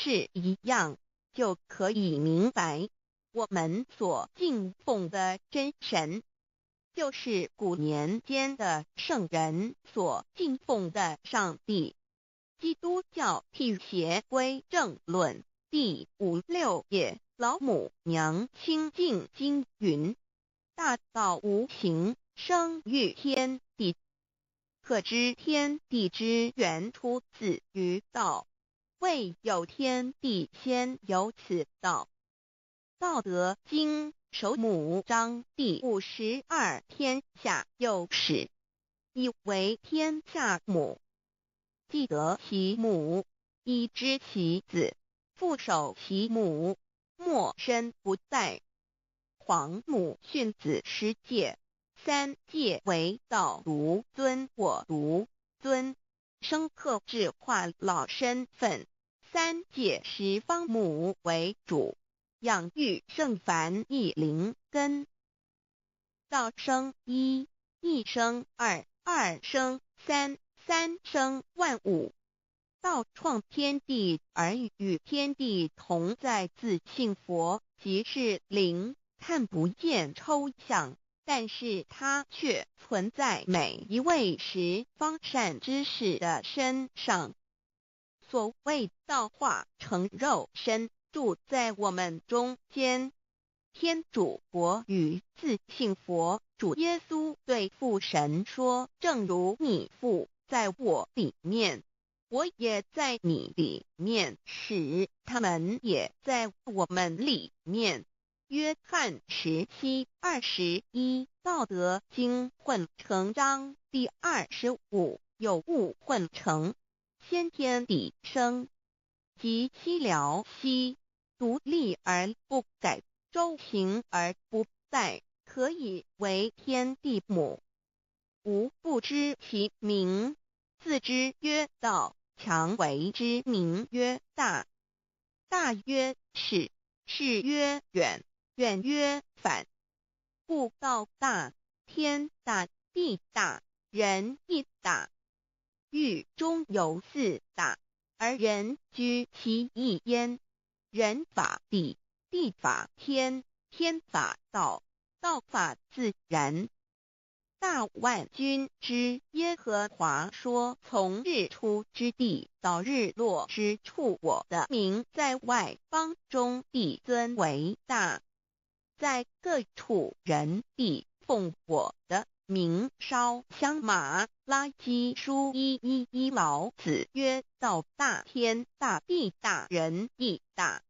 是一样，就可以明白，我们所敬奉的真神，就是古年间的圣人所敬奉的上帝。基督教辟邪归正论第56页，老母娘清净经云：大道无形，生育天地，可知天地之源出自于道，未有天地，先有此道。道德经首母章第52，天下有始，以为天下母。既得其母，以知其子，父守其母，莫身不在。皇母训子十戒，三戒为道如尊我如尊，生克制化老身份。三戒十方母为主，养育圣凡一灵根。道生一，一生二，二生三，三生万物。道创天地而与天地同在，自性佛，即是灵，看不见抽象，但是它却存在每一位十方善知识的身上。所谓道化成肉身，住在我们中间。天主国与自性佛主耶稣对父神说：正如你父在我里面，我也在你里面，使他们也在我们里面。约翰17:21，道德经混成章第25，有物混成，先天地生，即七辽息，独立而不改，周行而不殆，可以为天地母。吾不知其名，自之曰道，强为之名曰大。大曰是，是曰远，远曰反。故道大，天大，地大，人亦大。狱中有四大，而人居其一焉。人法地，地法天，天法道，道法自然。大万军之耶和华说：从日出之地到日落之处，我的名在外邦中必尊为大。在各处人必奉我的名烧香。马拉基书1:11，老子曰：道大，天大，地大，人亦大。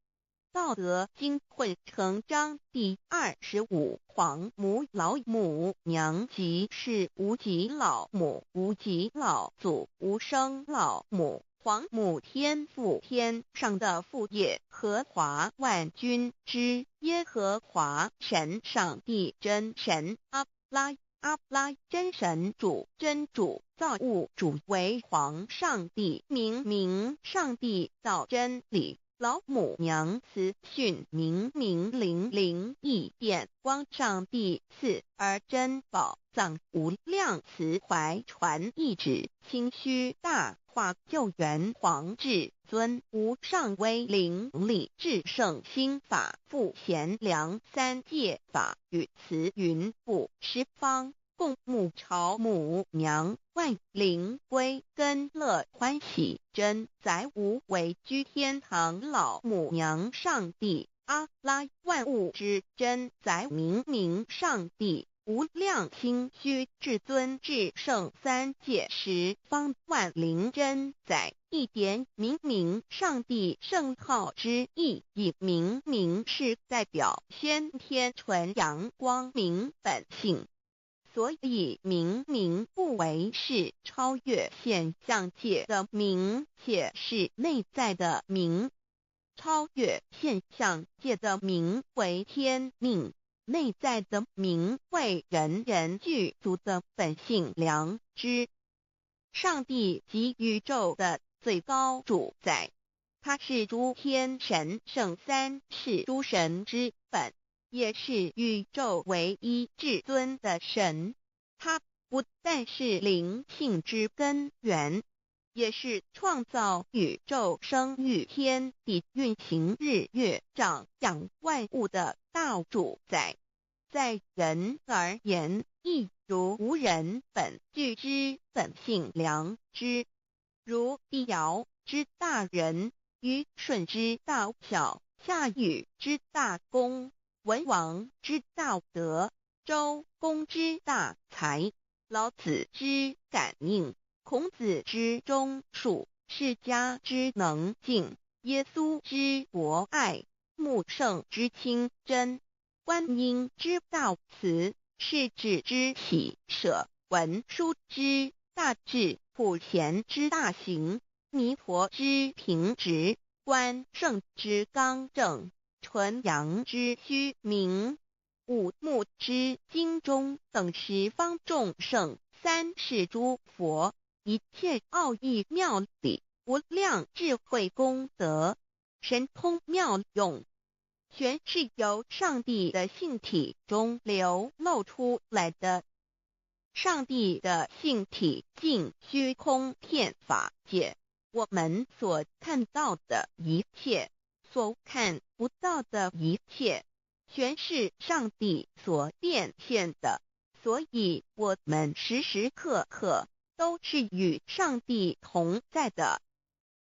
道德经混成章第25，皇母老母娘，即是无极老母，无极老祖，无生老母。皇母天父，天上的父，耶和华万军之耶和华神，上帝真神，阿拉真神主，真主，造物主，为皇上帝，明上帝造真理。老母娘慈训明灵义电光，上帝赐而珍宝藏，无量慈怀传一旨，清虚大化，救援皇至尊，无上威灵力，至圣心法，复贤良，三界法与慈云布十方，共沐朝母娘，万灵归根，乐欢喜真载无为，居天堂老母娘，上帝阿拉，万物之真载明上帝，无量清虚至尊至圣，三界十方万灵真载，一点明上帝圣号之意，以明是代表先天纯阳光明本性。所以明不为是超越现象界的明，且是内在的明。超越现象界的明为天命，内在的明为人人具足的本性良知。上帝即宇宙的最高主宰，他是诸天神圣三世诸神之本，也是宇宙唯一至尊的神。他不但是灵性之根源，也是创造宇宙生育天地运行日月长养万物的大主宰。在人而言，亦如无人本具之本性良知，如帝尧之大仁，虞舜之大巧，夏禹之大功，文王之大德，周公之大才，老子之感应，孔子之忠恕，释迦之能静，耶稣之博爱，穆圣之清真，观音之大慈，世子之喜舍，文殊之大智，普贤之大行，弥陀之平直，关圣之刚正，纯阳之虚明，五目之精中，等十方众圣，三世诸佛，一切奥义妙理，无量智慧功德，神通妙用，全是由上帝的性体中流露出来的。上帝的性体尽虚空遍法界，我们所看到的一切，所看不到的一切，全是上帝所变现的，所以我们时时刻刻都是与上帝同在的。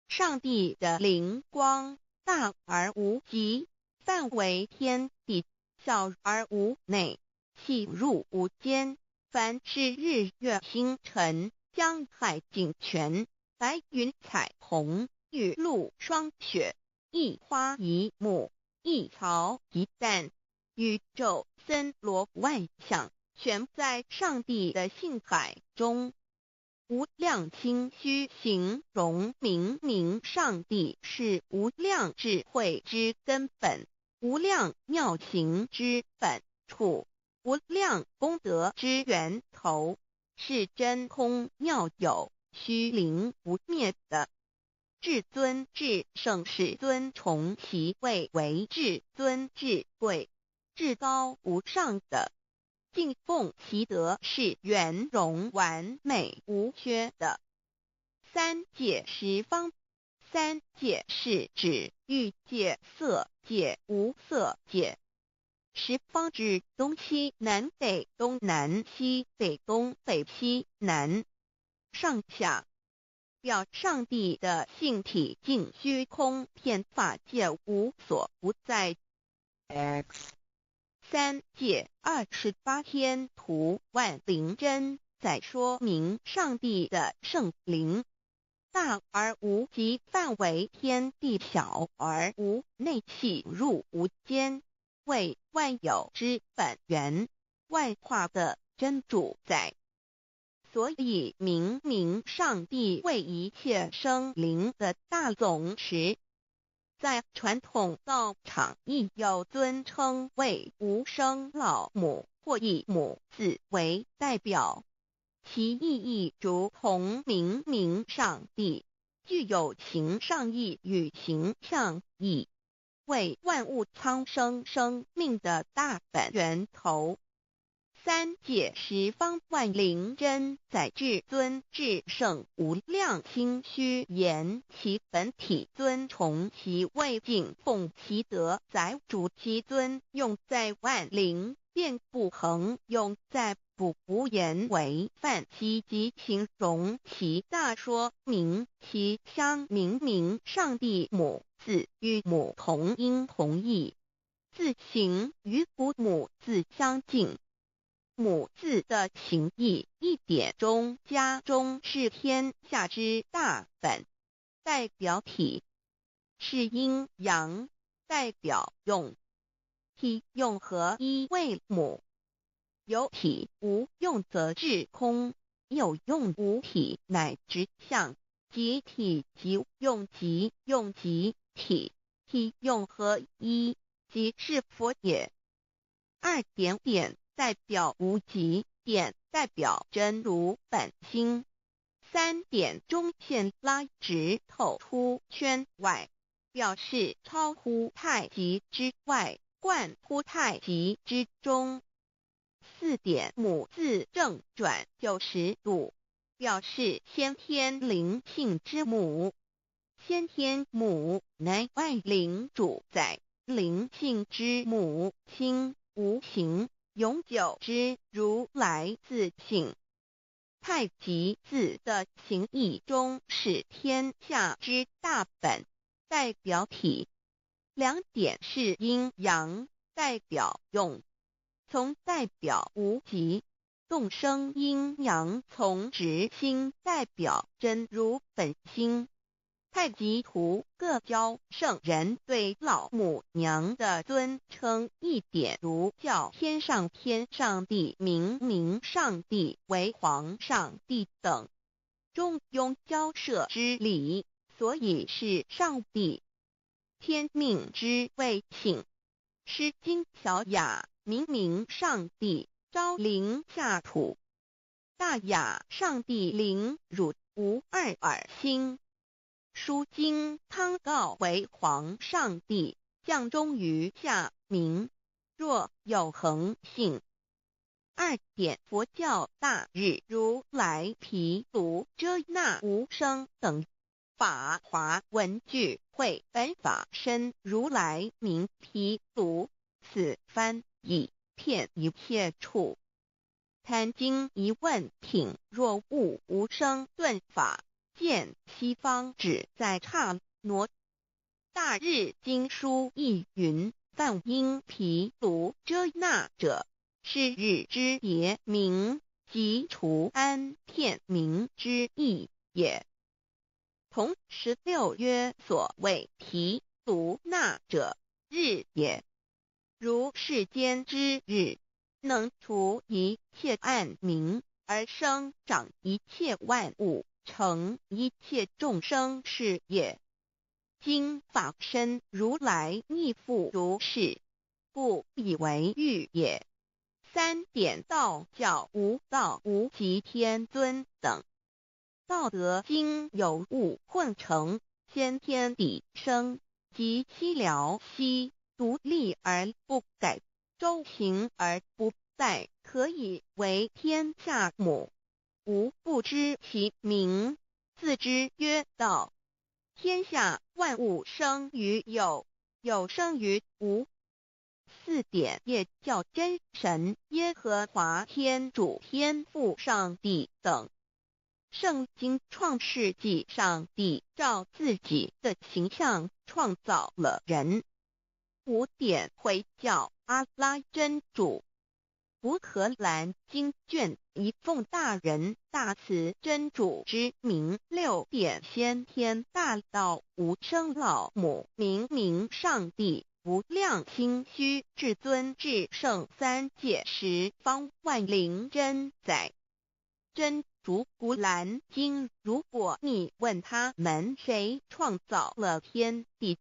上帝的灵光大而无极，范围天地，小而无内，细入无间。凡是日月星辰，江海井泉，白云彩虹，雨露霜雪，一花一木，一草一蛋，宇宙森罗万象，全在上帝的性海中。无量清虚形容明明上帝是无量智慧之根本，无量妙行之本处，无量功德之源头，是真空妙有，虚灵不灭的。至尊至圣世尊崇其位为至尊至贵，至高无上的，敬奉其德是圆融完美无缺的。三界十方，三界是指欲界、色界、无色界。十方指东西南北东南西北东北西南上下，表上帝的性体尽虚空遍法界无所不在。三界28天图万灵真，在说明上帝的圣灵大而无极，范围天地，小而无内，细入无间，为万有之本源，万化的真主宰。所以明明上帝为一切生灵的大总持，在传统道场亦有尊称为无生老母或以母字为代表，其意义如同明明上帝具有形上义与形象义，为万物苍生生命的大本源头。三界十方万灵真，在至尊至圣无量清虚言其本体尊崇其位，敬奉其德，载主其尊，用在万灵，便不恒用在不无言为范积极形容其大，说明其相明上帝母字与母同音同义，字形与古母字相近。母字的情义一点中加中，是天下之大本，代表体；是阴阳，代表用。体用合一为母，有体无用则至空，有用无体乃直相，即体即用即用即体，体用合一即是佛也。二点点代表无极，点代表真如本心，三点中线拉直透出圈外，表示超乎太极之外，贯乎太极之中。四点母字正转90度，表示先天灵性之母。先天母乃外灵主宰，灵性之母亲无形永久之如来自性。太极字的形义中是天下之大本，代表体。两点是阴阳，代表用。从代表无极，动生阴阳从直心，代表真如本心。太极图各教圣人对老母娘的尊称一点，如叫天上帝、明上帝为皇上帝等，中庸交涉之礼，所以是上帝。天命之谓性，诗经小雅明上帝，昭灵下土。大雅上帝灵汝无二耳心。书经汤告为皇上帝，降忠于下民，若有恒性。二点佛教大日如来毗卢遮那无生等法华文具会本法身如来名毗卢，此翻以遍一切处。坛经一问品，若悟无生顿法，见西方只在刹那。大日经书亦云，梵音毗卢遮那者，是日之别名，即除安片名之意也。同16曰，所谓毗卢那者，日也。如世间之日，能除一切暗明，而生长一切万物，成一切众生是也。今法身如来亦复如是，故以为喻也。三点道教无道无极天尊等。道德经有物混成，先天地生，即七辽息，独立而不改，周行而不殆，可以为天下母。吾不知其名，自之曰道。天下万物生于有，有生于无。四点也叫真神、耶和华天主、天父上帝等。圣经创世纪，上帝照自己的形象创造了人。五点回教阿拉真主。乌克兰经卷一奉大人大慈真主之名。六点先天大道无生老母明上帝无量心虚至尊至圣三界十方万灵真宰。真主古兰经，如果你问他们谁创造了天地，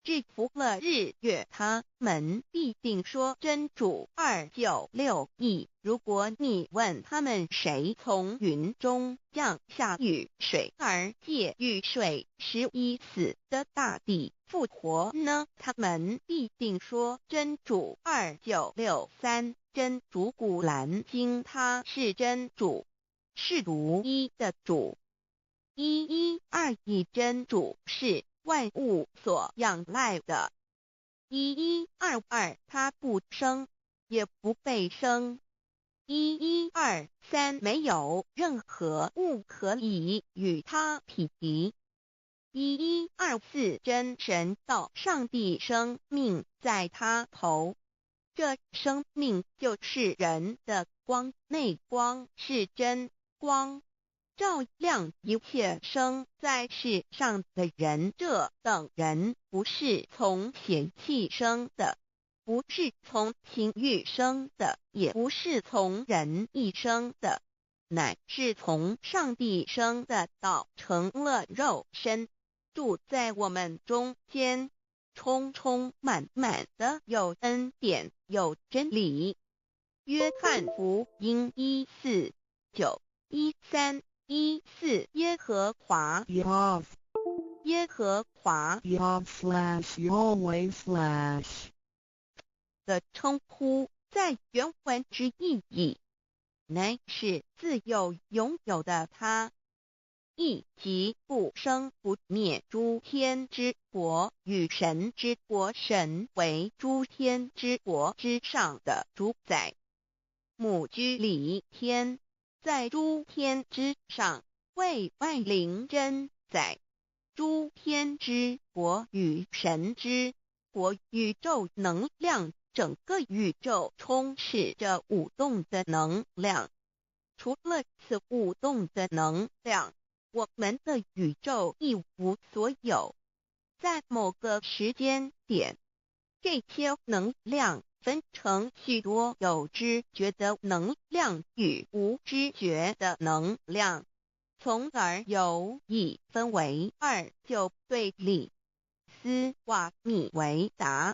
制服了日月，他们必定说真主296亿。如果你问他们谁从云中降下雨水，而借雨水使已死的大地复活呢，他们必定说真主2963。真主古兰经，他是真主，是独一的主。112真主是万物所仰赖的。1122他不生，也不被生。1123没有任何物可以与他匹敌。1124真神道上帝生命在他头，这生命就是人的光，内光是真光，照亮一切生在世上的人。这等人不是从血气生的，不是从情欲生的，也不是从人意生的，乃是从上帝生的，道成了肉身，住在我们中间，充充满满的有恩典，有真理。约翰福音1491314耶和华 Yav 耶和华 Yav/Yahweh/ 的称呼，在原文之意义乃是自有拥有的他。亦即不生不灭诸天之国与神之国，神为诸天之国之上的主宰，母居里天，在诸天之上，为外灵真宰。诸天之国与神之国，宇宙能量，整个宇宙充斥着舞动的能量。除了此舞动的能量，我们的宇宙一无所有。在某个时间点，这些能量分成许多有知觉的能量与无知觉的能量，从而有一分为二就对立。斯瓦米维达